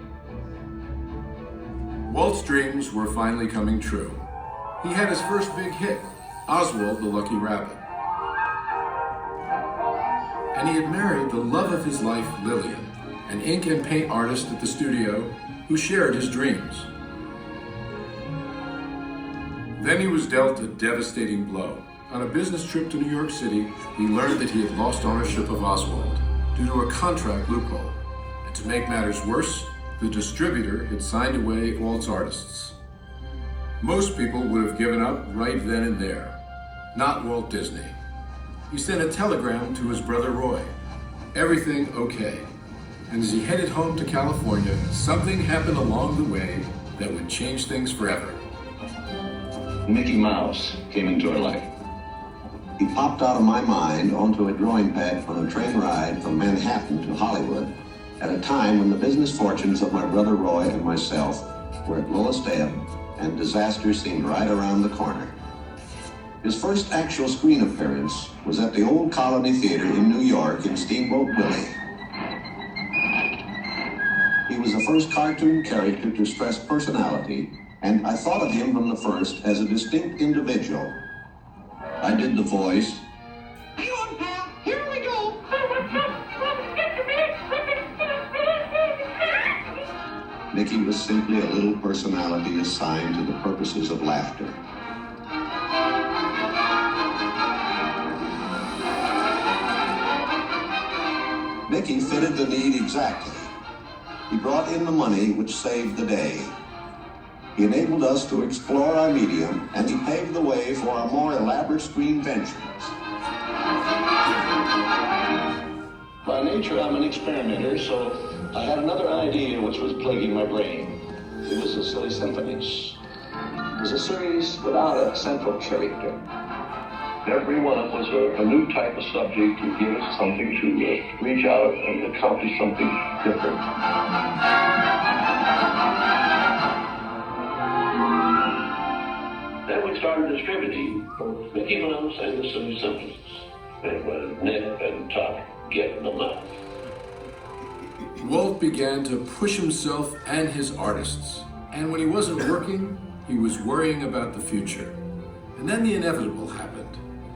E: Walt's dreams were finally coming true. He had his first big hit, Oswald the Lucky Rabbit. And he had married the love of his life, Lillian, an ink and paint artist at the studio who shared his dreams. Then he was dealt a devastating blow. On a business trip to New York City, he learned that he had lost ownership of Oswald due to a contract loophole. And to make matters worse, the distributor had signed away Walt's artists. Most people would have given up right then and there. Not Walt Disney. He sent a telegram to his brother Roy. Everything okay. And as he headed home to California, something happened along the way that would change things forever.
W: Mickey Mouse came into our life.
H: He popped out of my mind onto a drawing pad for a train ride from Manhattan to Hollywood
G: at a time when the business fortunes of my brother Roy and myself were at lowest ebb and disaster seemed right around the corner. His first actual screen appearance was at the Old Colony Theater in New York in Steamboat Willie. He was the first cartoon character to stress personality, and I thought of him from the first as a distinct individual. I did the voice.
L: Hang on, pal. Here we go.
G: Mickey was simply a little personality assigned to the purposes of laughter. Mickey fitted the need exactly. He brought in the money which saved the day. He enabled us to explore our medium, and he paved the way for our more elaborate screen ventures.
M: By nature, I'm an experimenter, so I had another idea which was plaguing my brain. It was the Silly Symphonies. It was a series without a central character.
F: Every one of us was a new type of subject to give us something to reach out and accomplish something different. Then we started distributing both Mickey Mouse and the Silly Symphonies. It was nip and tuck getting them out.
E: Walt began to push himself and his artists. And when he wasn't working, he was worrying about the future. And then the inevitable happened.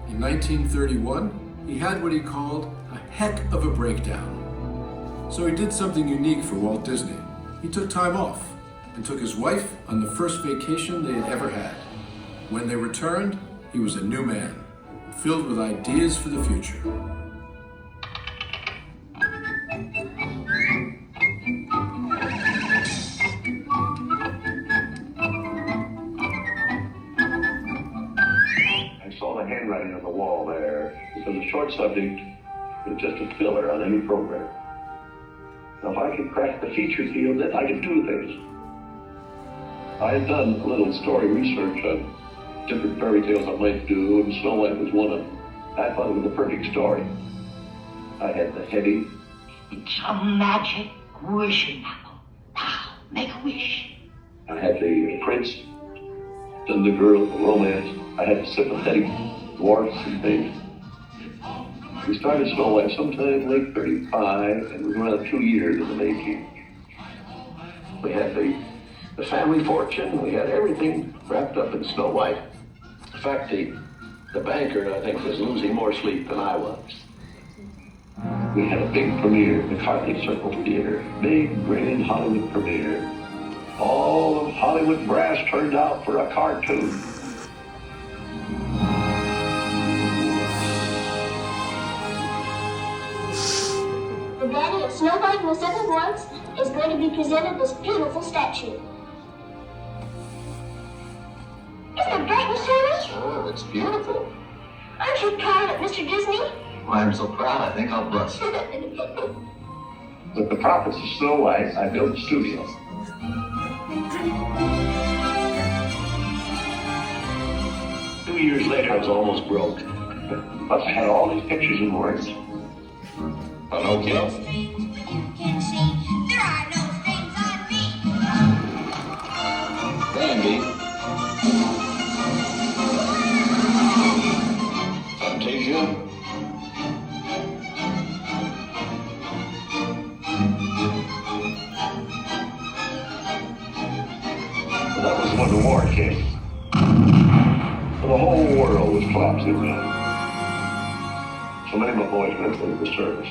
E: In 1931, he had what he called a heck of a breakdown. So he did something unique for Walt Disney. He took time off and took his wife on the first vacation they had ever had. When they returned, he was a new man, filled with ideas for the future.
F: Handwriting on the wall there, because a short subject is just a filler on any program. Now, if I could crack the feature field, then I could do things. I had done a little story research on different fairy tales I might do, and Snow White was one of them. I thought it was the perfect story. I had the heavy.
L: It's a magic wishing apple. Now, make a wish.
F: I had the prince, then the girl, the romance. I had the sympathetic dwarfs and things. We started Snow White sometime late 35, and we were around 2 years in the making. We had the family fortune, we had everything wrapped up in Snow White. In fact, the banker, I think, was losing more sleep than I was. We had a big premiere, the Carthy Circle Theater, big, grand Hollywood premiere. All of Hollywood brass turned out for a cartoon.
O: The daddy of Snow White and the Seven Dwarfs is going to be presented this beautiful statue. Isn't it great, Mr. Harris?
G: Oh, it's beautiful.
O: Aren't you proud of it, Mr. Disney?
G: Well, I'm so proud, I think I'll bust.
F: With the profits of Snow White, I built a studio. Two years later, I was almost broke. Plus, I had all these pictures and words.
G: Okay. Bambi. Fantasia.
F: That was when the war came. The whole world was collapsing then. So many of my boys went into the service.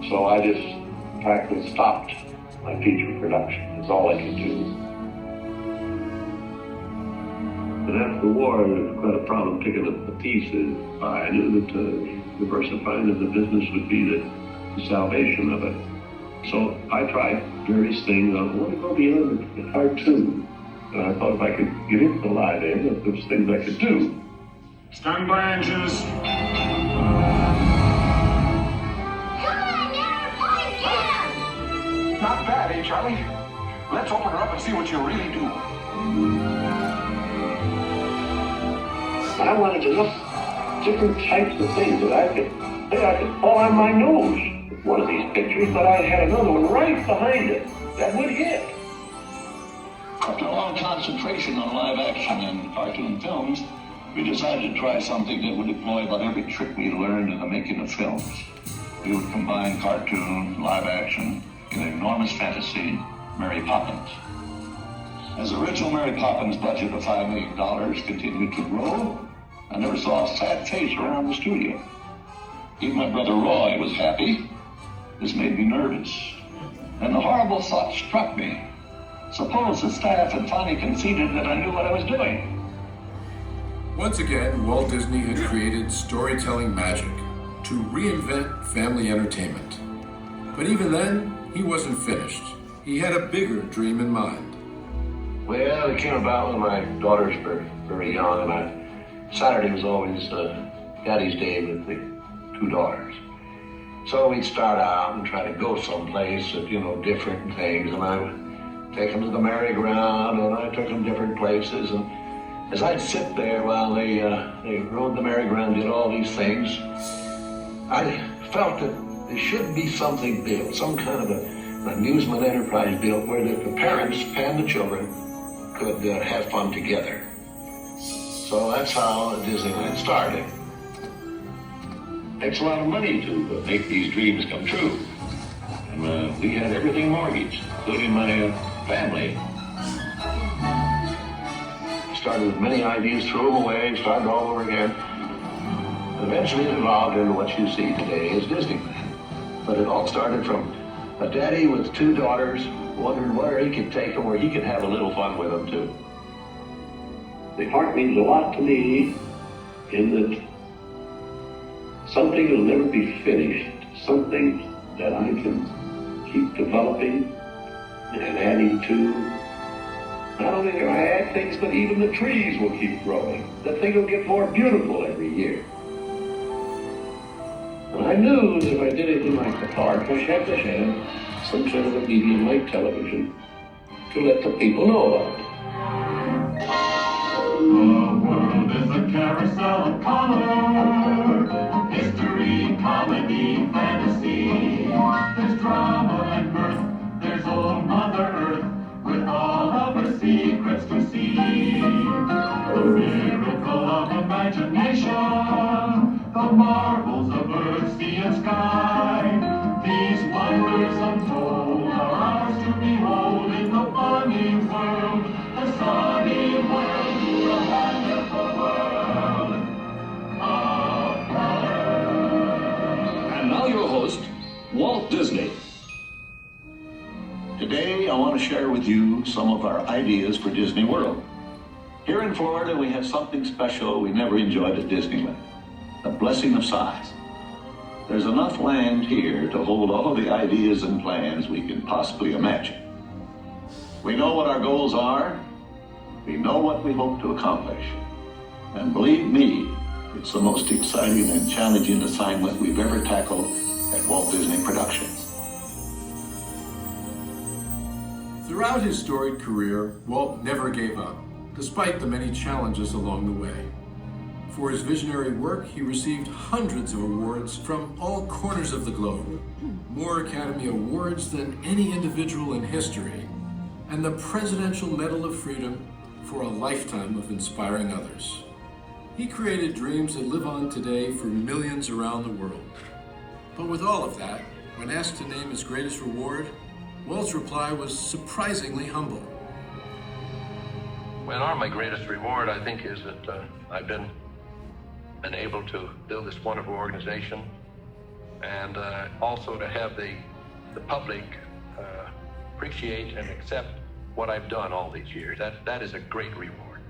F: So I just practically stopped my feature production. That's all I could do. But after the war, it was quite a problem picking up the pieces. I knew that diversifying of the business would be the salvation of it. So I tried various things. I wanted to go beyond the cartoon. And I thought if I could get into the live end, that there was things I could do.
S: Stand by, engines.
Z: Not bad, eh, Charlie? Let's open her up and see what you really do.
F: I wanted to look different types of things that I could Say, I could fall on my nose with one of these pictures, but I had another one right behind it that would hit.
M: After a long concentration on live action and cartoon films, we decided to try something that would employ about every trick we learned in the making of films. We would combine cartoon, live action, in an enormous fantasy, Mary Poppins. As the original Mary Poppins budget of $5 million continued to grow, I never saw a sad face around the studio. Even my brother Roy was happy. This made me nervous. And the horrible thought struck me. Suppose the staff had finally conceded that I knew what I was doing.
E: Once again, Walt Disney had created storytelling magic to reinvent family entertainment. But even then, he wasn't finished. He had a bigger dream in mind.
F: Well, it came about when my daughters were very young, and Saturday was always Daddy's Day with the two daughters. So we'd start out and try to go someplace at, different things, and I would take them to the merry-go-round, and I took them different places, and as I'd sit there while they rode the merry-go-round, did all these things, I felt that there should be something built, some kind of an amusement enterprise built where the parents and the children could have fun together. So that's how Disneyland started.
M: Takes a lot of money to make these dreams come true. And we had everything mortgaged, including my family.
F: Started with many ideas, threw them away, started all over again. And eventually it evolved into what you see today as Disneyland. But it all started from a daddy with two daughters wondering where he could take them, where he could have a little fun with them too. The park means a lot to me in that something will never be finished, something that I can keep developing and adding to. Not only do I add things, but even the trees will keep growing. The thing will get more beautiful every year. And I knew that if I did anything like the park, I had to have some sort of a medium like television to let the people know about it.
S: The world is a carousel of color, history, comedy, fantasy. There's drama and mirth, there's old Mother Earth, with all of her secrets to see. The miracle of imagination, the marvels of earth, sea and sky. These wonders untold are ours to behold in the funny world, the sunny world, the wonderful world of color.
M: And now your host, Walt Disney. Today, I want to share with you some of our ideas for Disney World. Here in Florida, we have something special we never enjoyed at Disneyland, the blessing of size. There's enough land here to hold all the ideas and plans we can possibly imagine. We know what our goals are, we know what we hope to accomplish, and believe me, it's the most exciting and challenging assignment we've ever tackled at Walt Disney Productions.
E: Throughout his storied career, Walt never gave up, despite the many challenges along the way. For his visionary work, he received hundreds of awards from all corners of the globe, more Academy Awards than any individual in history, and the Presidential Medal of Freedom for a lifetime of inspiring others. He created dreams that live on today for millions around the world. But with all of that, when asked to name his greatest reward, Walt's reply was surprisingly humble.
J: Well, my greatest reward, I think, is that I've been able to build this wonderful organization, and also to have the public appreciate and accept what I've done all these years. That is a great reward.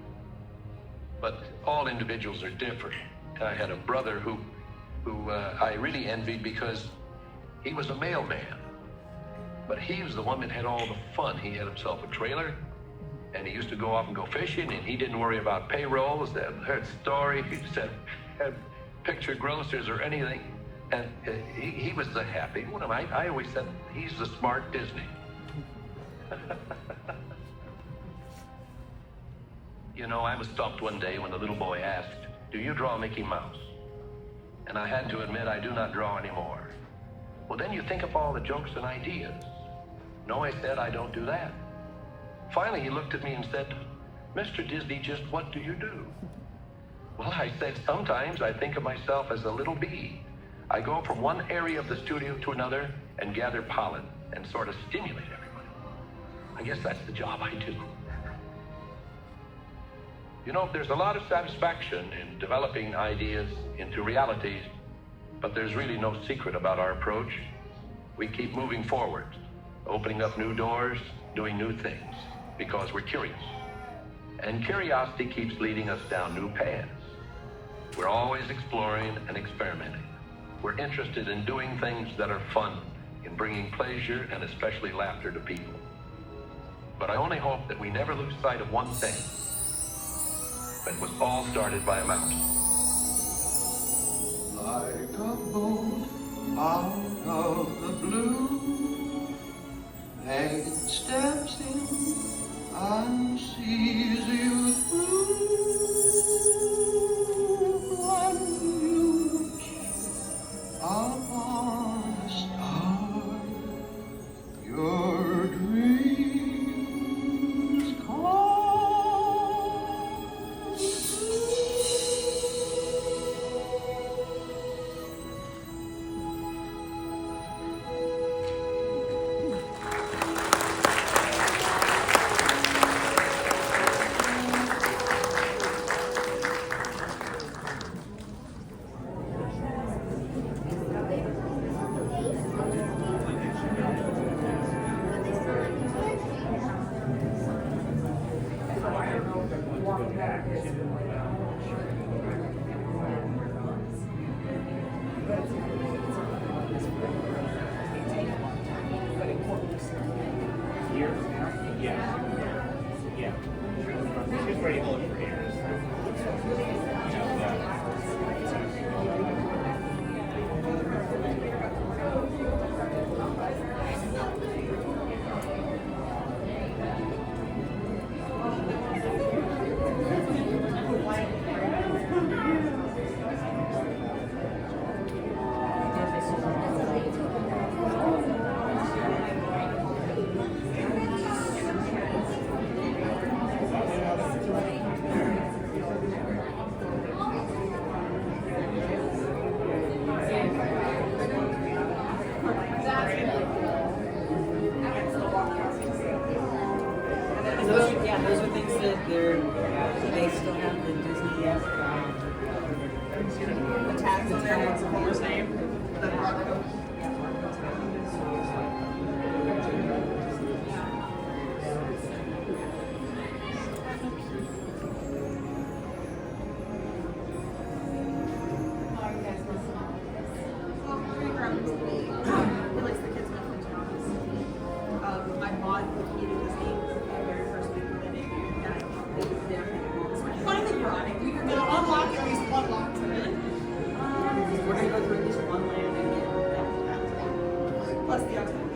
J: But all individuals are different. I had a brother who I really envied because he was a mailman. But he was the one that had all the fun. He had himself a trailer, and he used to go off and go fishing, and he didn't worry about payrolls, that heard stories, he just had picture grocers or anything. And he was the happy one. I always said he's the smart Disney. You know, I was stumped one day when the little boy asked, "Do you draw Mickey Mouse?" and I had to admit I do not draw anymore. Well, then you think of all the jokes and ideas. No, I said, I don't do that. Finally, he looked at me and said, Mr. Disney, just what do you do? Well, I said, sometimes I think of myself as a little bee. I go from one area of the studio to another and gather pollen and sort of stimulate everybody. I guess that's the job I do. You know, there's a lot of satisfaction in developing ideas into realities, but there's really no secret about our approach. We keep moving forward, opening up new doors, doing new things, because we're curious. And curiosity keeps leading us down new paths. We're always exploring and experimenting. We're interested in doing things that are fun, in bringing pleasure and especially laughter to people. But I only hope that we never lose sight of one thing. That was all started by a mountain.
S: Like a boat out of the blue, and it steps in and sees you through. When you upon a star, your dreams come.
I: Those are things that they still have the Disney the tags in there, what's the horse name? The Bronco.
P: I bought the key to Disney the very first week of living, and I finally brought it. We were going to unlock at least one lock today. We're going to go through at least one land and get that. Plus the outside.